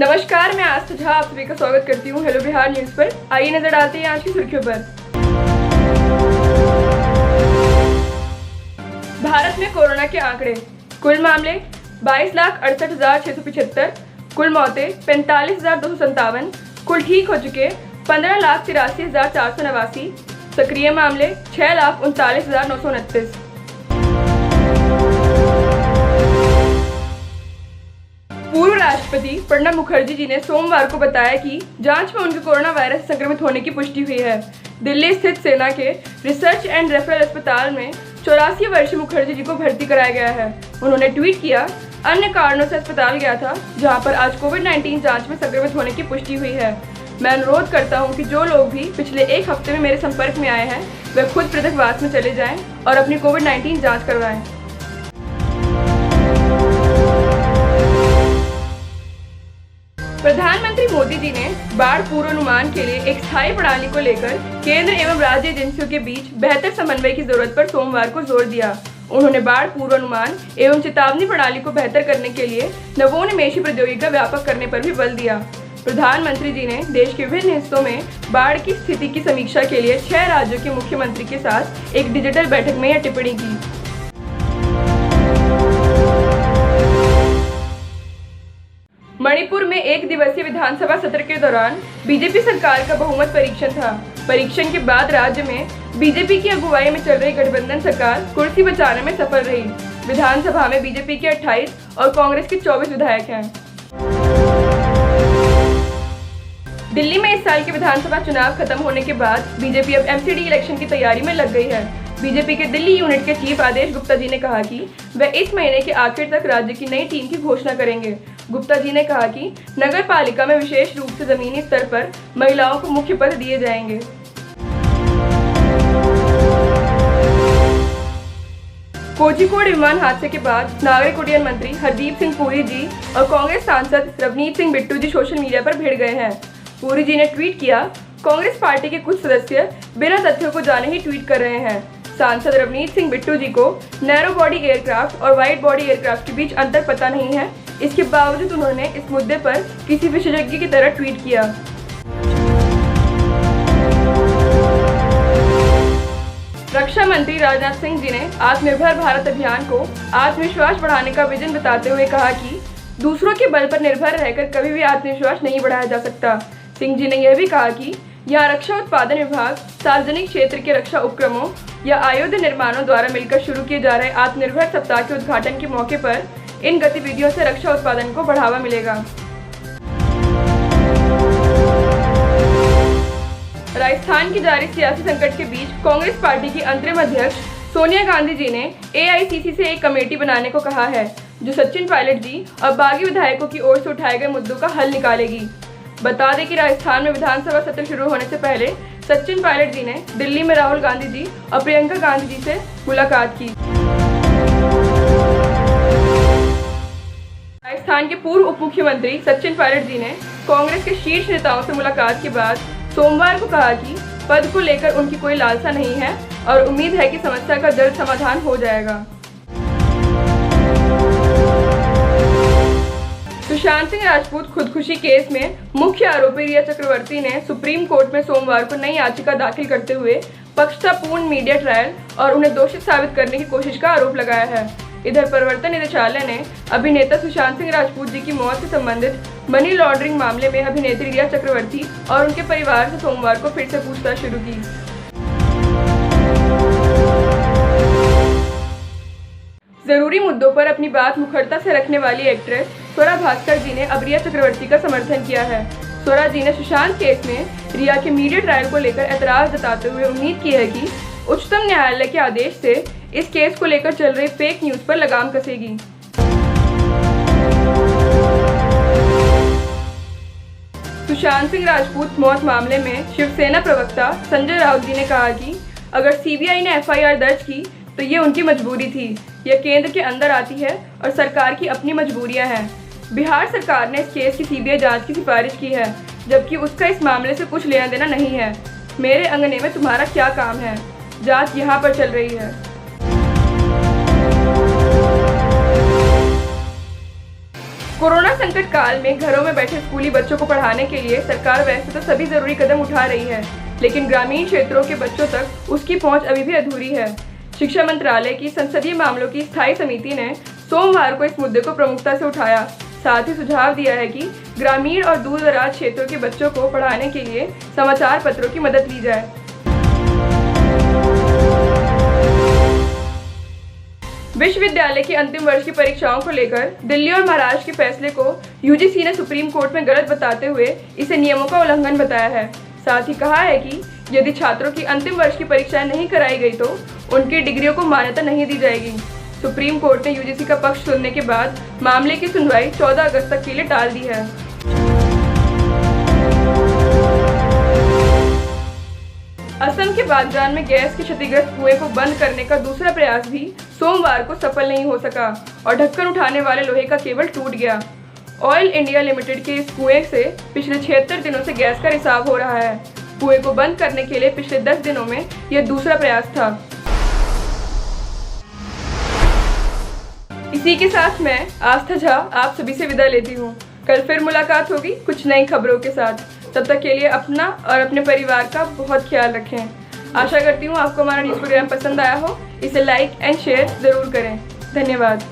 नमस्कार, मैं आस्था झा आप सभी का स्वागत करती हूँ हेलो बिहार न्यूज पर। आइए नजर डालते हैं आज की सुर्खियों पर। भारत में कोरोना के आंकड़े। कुल मामले 22,68,675, कुल मौतें 45,257, कुल ठीक हो चुके 15,83,489, सक्रिय मामले 6,39,929। पूर्व राष्ट्रपति प्रणब मुखर्जी जी ने सोमवार को बताया कि जांच में उनके कोरोना वायरस से संक्रमित होने की पुष्टि हुई है। दिल्ली स्थित सेना के रिसर्च एंड रेफरल अस्पताल में 84 वर्षीय मुखर्जी जी को भर्ती कराया गया है। उन्होंने ट्वीट किया, अन्य कारणों से अस्पताल गया था जहां पर आज कोविड-19 जांच में संक्रमित होने की पुष्टि हुई है। मैं अनुरोध करता हूं कि जो लोग भी पिछले एक हफ्ते में मेरे संपर्क में आए हैं वे खुद पृथकवास में चले जाएं और अपनी कोविड-19 जांच करवाएं। प्रधानमंत्री मोदी जी ने बाढ़ पूर्वानुमान के लिए एक स्थायी प्रणाली को लेकर केंद्र एवं राज्य एजेंसियों के बीच बेहतर समन्वय की जरूरत पर सोमवार को जोर दिया। उन्होंने बाढ़ पूर्वानुमान एवं चेतावनी प्रणाली को बेहतर करने के लिए नवोन्मेषी प्रौद्योगिकी का व्यापक करने पर भी बल दिया। प्रधानमंत्री जी ने देश के विभिन्न हिस्सों में बाढ़ की स्थिति की समीक्षा के लिए 6 राज्यों के मुख्यमंत्री के साथ एक डिजिटल बैठक में यह टिप्पणी की। मणिपुर में एक दिवसीय विधानसभा सत्र के दौरान बीजेपी सरकार का बहुमत परीक्षण था। परीक्षण के बाद राज्य में बीजेपी की अगुवाई में चल रही गठबंधन सरकार कुर्सी बचाने में सफल रही। विधानसभा में बीजेपी के 28 और कांग्रेस के 24 विधायक हैं। दिल्ली में इस साल के विधानसभा चुनाव खत्म होने के बाद बीजेपी अब एमसीडी इलेक्शन की तैयारी में लग गई है। बीजेपी के दिल्ली यूनिट के चीफ आदेश गुप्ता जी ने कहा कि वे इस महीने के आखिर तक राज्य की नई टीम की घोषणा करेंगे। गुप्ता जी ने कहा कि नगर पालिका में विशेष रूप से जमीनी स्तर पर महिलाओं को मुख्य पद दिए जाएंगे। कोझिकोड विमान हादसे के बाद नागरिक उड्डयन मंत्री हरदीप सिंह पुरी जी और कांग्रेस सांसद रवनीत सिंह बिट्टू जी सोशल मीडिया पर भिड़ गए हैं। पुरी जी ने ट्वीट किया, कांग्रेस पार्टी के कुछ सदस्य बिना तथ्यों को जाने ही ट्वीट कर रहे हैं। सांसद रवनीत सिंह बिट्टू जी को नैरो बॉडी एयरक्राफ्ट और वाइड बॉडी एयरक्राफ्ट के बीच अंतर पता नहीं है। इसके बावजूद उन्होंने इस मुद्दे पर किसी विशेषज्ञ की तरह ट्वीट किया। रक्षा मंत्री राजनाथ सिंह जी ने आत्मनिर्भर भारत अभियान को आत्मविश्वास बढ़ाने का विजन बताते हुए कहा कि दूसरों के बल पर निर्भर रहकर कभी भी आत्मविश्वास नहीं बढ़ाया जा सकता। सिंह जी ने यह भी कहा कि यहाँ रक्षा उत्पादन विभाग सार्वजनिक क्षेत्र के रक्षा उपक्रमों या आयुध निर्माणों द्वारा मिलकर शुरू किए जा रहे आत्मनिर्भर सप्ताह के उद्घाटन के मौके पर इन गतिविधियों से रक्षा उत्पादन को बढ़ावा मिलेगा। राजस्थान की जारी सियासी संकट के बीच कांग्रेस पार्टी की अंतरिम अध्यक्ष सोनिया गांधी जी ने एआईसीसी से एक कमेटी बनाने को कहा है जो सचिन पायलट जी और बागी विधायकों की ओर से उठाए गए मुद्दों का हल निकालेगी। बता दें कि राजस्थान में विधानसभा सत्र शुरू होने से पहले सचिन पायलट जी ने दिल्ली में राहुल गांधी जी और प्रियंका गांधी जी से मुलाकात की। राजस्थान के पूर्व उप मुख्यमंत्री सचिन पायलट जी ने कांग्रेस के शीर्ष नेताओं से मुलाकात के बाद सोमवार को कहा कि पद को लेकर उनकी कोई लालसा नहीं है और उम्मीद है कि समस्या का जल्द समाधान हो जाएगा। सुशांत सिंह राजपूत खुदकुशी केस में मुख्य आरोपी रिया चक्रवर्ती ने सुप्रीम कोर्ट में सोमवार को नई याचिका दाखिल करते हुए पक्षतापूर्ण मीडिया ट्रायल और उन्हें दोषित साबित करने की कोशिश का आरोप लगाया है। इधर प्रवर्तन निदेशालय ने अभिनेता सुशांत सिंह राजपूत जी की मौत से संबंधित मनी लॉन्ड्रिंग मामले में अभिनेत्री रिया चक्रवर्ती और उनके परिवार से सोमवार को फिर से पूछताछ शुरू की। जरूरी मुद्दों पर अपनी बात मुखरता से रखने वाली एक्ट्रेस स्वरा भास्कर जी ने अब रिया चक्रवर्ती का समर्थन किया है। स्वरा जी ने सुशांत केस में रिया के मीडिया ट्रायल को लेकर ऐतराज जताते हुए उम्मीद की है कि उच्चतम न्यायालय के आदेश से इस केस को लेकर चल रही फेक न्यूज पर लगाम कसेगी। सुशांत सिंह राजपूत मौत मामले में शिवसेना प्रवक्ता संजय राउत जी ने कहा कि अगर सीबीआई ने एफआईआर दर्ज की तो ये उनकी मजबूरी थी। यह केंद्र के अंदर आती है और सरकार की अपनी मजबूरियां हैं। बिहार सरकार ने इस केस की सीबीआई जांच की सिफारिश की है जबकि उसका इस मामले से कुछ लेना देना नहीं है। मेरे अंगने में तुम्हारा क्या काम है? जांच यहाँ पर चल रही है। कोरोना संकट काल में घरों में बैठे स्कूली बच्चों को पढ़ाने के लिए सरकार वैसे तो सभी जरूरी कदम उठा रही है, लेकिन ग्रामीण क्षेत्रों के बच्चों तक उसकी पहुंच अभी भी अधूरी है। शिक्षा मंत्रालय की संसदीय मामलों की स्थायी समिति ने सोमवार को इस मुद्दे को प्रमुखता से उठाया। साथ ही सुझाव दिया है कि ग्रामीण और दूर दराज क्षेत्रों के बच्चों को पढ़ाने के लिए समाचार पत्रों की मदद ली जाए। विश्वविद्यालय की अंतिम वर्ष की परीक्षाओं को लेकर दिल्ली और महाराष्ट्र के फैसले को यूजीसी ने सुप्रीम कोर्ट में गलत बताते हुए इसे नियमों का उल्लंघन बताया है। साथ ही कहा है कि यदि छात्रों की अंतिम वर्ष की परीक्षाएं नहीं कराई गई तो उनकी डिग्रियों को मान्यता नहीं दी जाएगी। सुप्रीम कोर्ट ने यूजीसी का पक्ष सुनने के बाद मामले की सुनवाई 14 अगस्त तक के लिए टाल दी है। असम के बागजान में गैस के क्षतिग्रस्त कुएं को बंद करने का दूसरा प्रयास भी सोमवार को सफल नहीं हो सका और ढक्कन उठाने वाले लोहे का केबल टूट गया। ऑयल इंडिया लिमिटेड के इस कुएं से पिछले 76 दिनों से गैस का रिसाव हो रहा है। कुएं को बंद करने के लिए पिछले 10 दिनों में यह दूसरा प्रयास था। इसी के साथ मैं आस्था झा आप सभी से विदा लेती हूँ। कल फिर मुलाकात होगी कुछ नई खबरों के साथ। तब तक के लिए अपना और अपने परिवार का बहुत ख्याल रखें। आशा करती हूँ आपको हमारा न्यूज़ प्रोग्राम पसंद आया हो। इसे लाइक एंड शेयर ज़रूर करें। धन्यवाद।